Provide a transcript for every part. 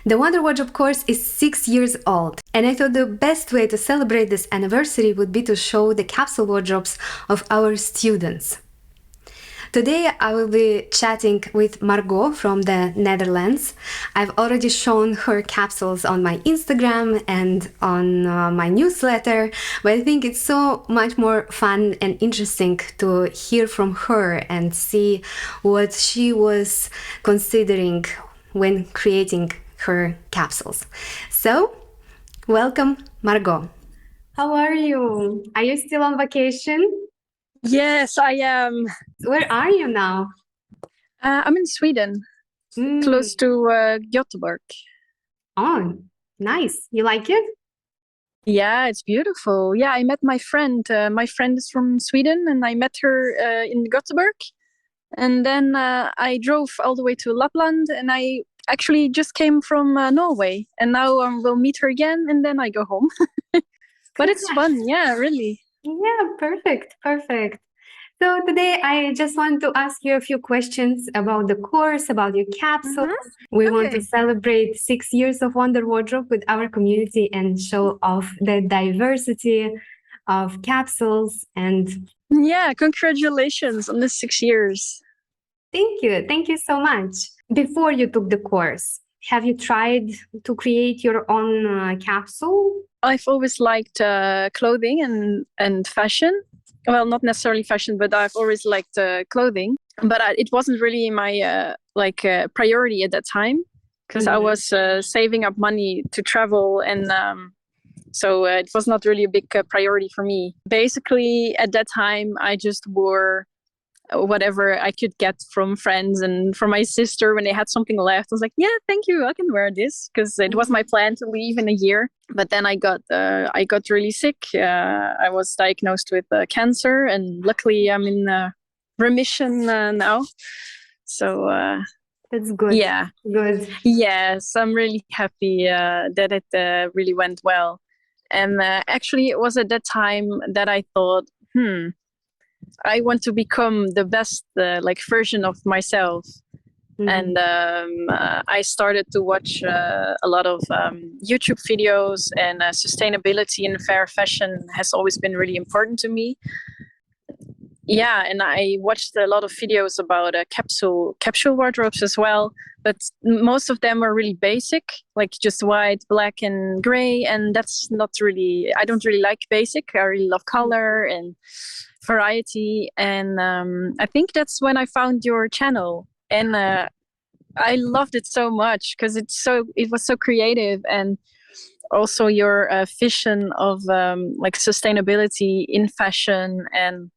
The Wonder Wardrobe course is 6 years old, and I thought the best way to celebrate this anniversary would be to show the capsule wardrobes of our students. Today I will be chatting with Margo from the Netherlands. I've already shown her capsules on my Instagram and on my newsletter, but I think it's so much more fun and interesting to hear from her and see what she was considering when creating her capsules. So, welcome, Margo. How are you? Are you still on vacation? Yes, I am. Where are you now? I'm in Sweden, close to Gothenburg. Oh, nice. You like it? Yeah, it's beautiful. Yeah, I met my friend. My friend is from Sweden, and I met her in Gothenburg. And then I drove all the way to Lapland, and I actually just came from Norway. And now we'll meet her again, and then I go home. But it's fun. Yeah, really. Yeah, perfect. So today I just want to ask you a few questions about the course, about your capsule. We want to celebrate 6 years of Wonder Wardrobe with our community and show off the diversity of capsules. And yeah, congratulations on the 6 years. Thank you. Thank you so much. Before you took the course, have you tried to create your own capsule? I've always liked clothing and fashion. Well, not necessarily fashion, but I've always liked clothing. But it wasn't really my priority at that time because I was saving up money to travel, and so it was not really a big priority for me. Basically, at that time, I just wore whatever I could get from friends and from my sister when they had something left. I was like, yeah, thank you, I can wear this, because it was my plan to leave in a year. But then I got really sick. I was diagnosed with cancer, and luckily I'm in remission now. So that's good. Yeah, good. Yes, I'm really happy that it really went well. And actually, it was at that time that I thought, I want to become the best version of myself. And I started to watch a lot of YouTube videos, and sustainability and fair fashion has always been really important to me. Yeah, and I watched a lot of videos about capsule wardrobes as well, but most of them are really basic, like just white, black, and gray, and that's not really, I don't really like basic. I really love color and variety, and I think that's when I found your channel, and I loved it so much because it was so creative, and also your vision of sustainability in fashion and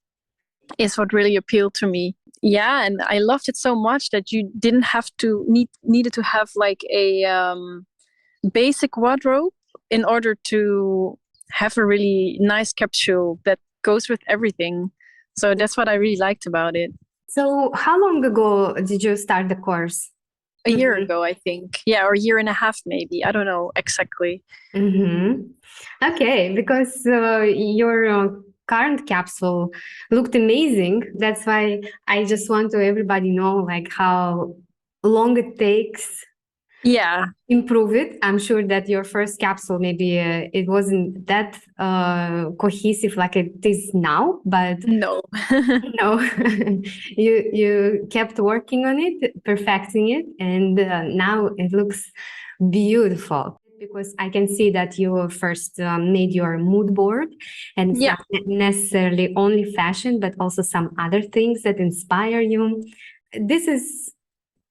is what really appealed to me. Yeah, and I loved it so much that you didn't have to needed to have like a basic wardrobe in order to have a really nice capsule that goes with everything. So that's what I really liked about it. So how long ago did you start the course? A year ago, I think. Yeah, or a year and a half maybe. I don't know exactly. Okay, because your current capsule looked amazing. That's why I just want to everybody know like how long it takes. Yeah, improve it. I'm sure that your first capsule maybe it wasn't that cohesive like it is now, but no. no, you kept working on it, perfecting it, and now it looks beautiful. Because I can see that you first made your mood board, and it's not necessarily only fashion, but also some other things that inspire you. This is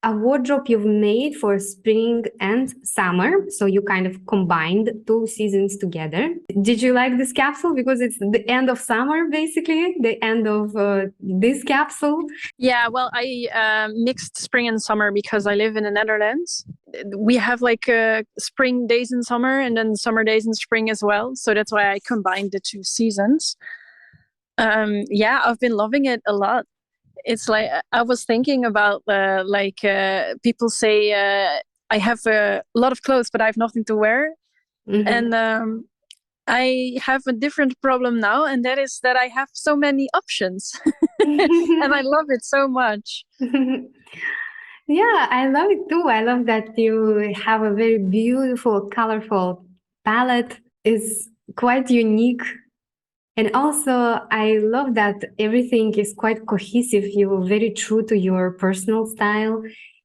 a wardrobe you've made for spring and summer, so you kind of combined 2 seasons together. Did you like this capsule because it's the end of summer, basically the end of this capsule? Yeah, well, I mixed spring and summer because I live in the Netherlands. We have like spring days in summer and then summer days in spring as well, so that's why I combined the 2 seasons. Yeah, I've been loving it a lot. It's like I was thinking about people say I have a lot of clothes but I have nothing to wear. And I have a different problem now, and that is that I have so many options. And I love it so much. Yeah, I love it too. I love that you have a very beautiful, colorful palette. It's quite unique. And also, I love that everything is quite cohesive. You're very true to your personal style.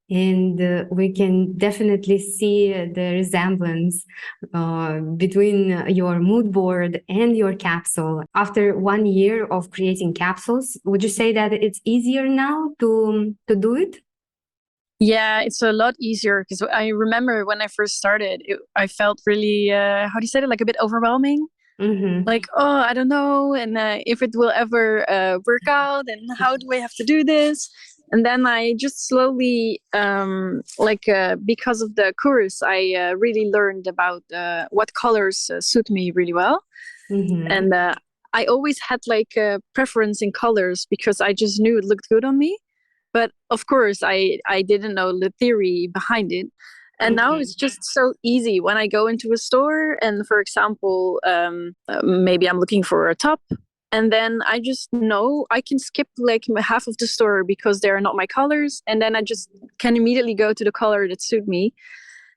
And we can definitely see the resemblance between your mood board and your capsule. After 1 year of creating capsules, would you say that it's easier now to do it? Yeah, it's a lot easier because I remember when I first started, I felt really, how do you say it, like a bit overwhelming. Mm-hmm. Like, oh, I don't know, and if it will ever work out, and how do I have to do this? And then I just slowly, because of the course, I really learned about what colors suit me really well. Mm-hmm. And I always had like a preference in colors because I just knew it looked good on me. But of course, I didn't know the theory behind it. And now Mm-hmm. it's just so easy when I go into a store and, for example, maybe I'm looking for a top. And then I just know I can skip like half of the store because they are not my colors. And then I just can immediately go to the color that suit me.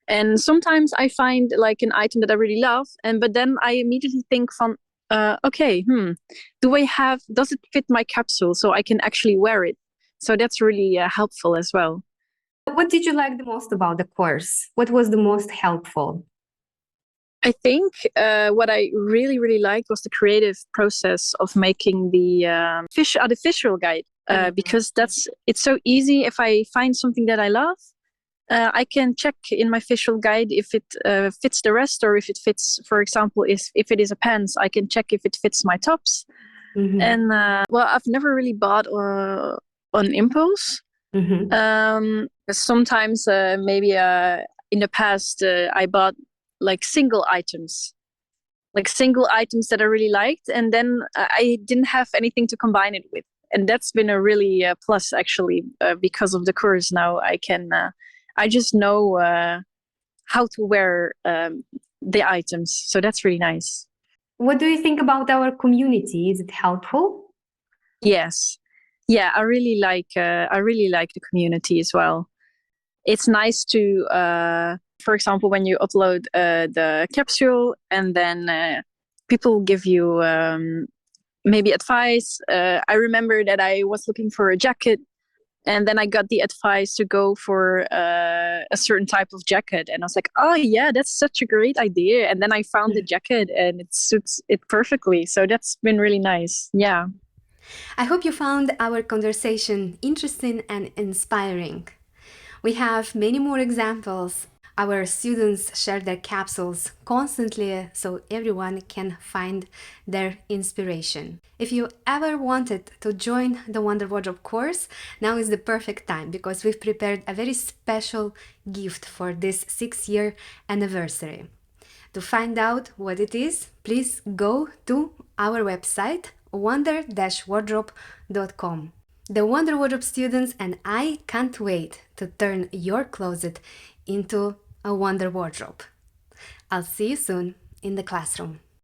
And sometimes I find like an item that I really love, and but then I immediately think from, okay, does it fit my capsule so I can actually wear it? So that's really helpful as well. What did you like the most about the course? What was the most helpful? I think what I really, really liked was the creative process of making the artificial guide, because it's so easy. If I find something that I love, I can check in my visual guide if it fits the rest, or if it fits, for example, if it is a pants, I can check if it fits my tops. Mm-hmm. And well, I've never really bought on impulse. Mm-hmm. Sometimes maybe in the past I bought like single items that I really liked, and then I didn't have anything to combine it with. And that's been a really plus actually, because of the course. Now I just know how to wear the items, so that's really nice. What do you think about our community? Is it helpful? Yes, yeah, I really like the community as well. It's nice to, for example, when you upload the capsule, and then people give you maybe advice. I remember that I was looking for a jacket, and then I got the advice to go for a certain type of jacket, and I was like, oh yeah, that's such a great idea. And then I found the jacket, and it suits it perfectly. So that's been really nice. Yeah. I hope you found our conversation interesting and inspiring. We have many more examples. Our students share their capsules constantly so everyone can find their inspiration. If you ever wanted to join the Wonder Wardrobe course, now is the perfect time because we've prepared a very special gift for this 6-year anniversary. To find out what it is, please go to our website wonder-wardrobe.com. The Wonder Wardrobe students and I can't wait to turn your closet into a Wonder Wardrobe. I'll see you soon in the classroom.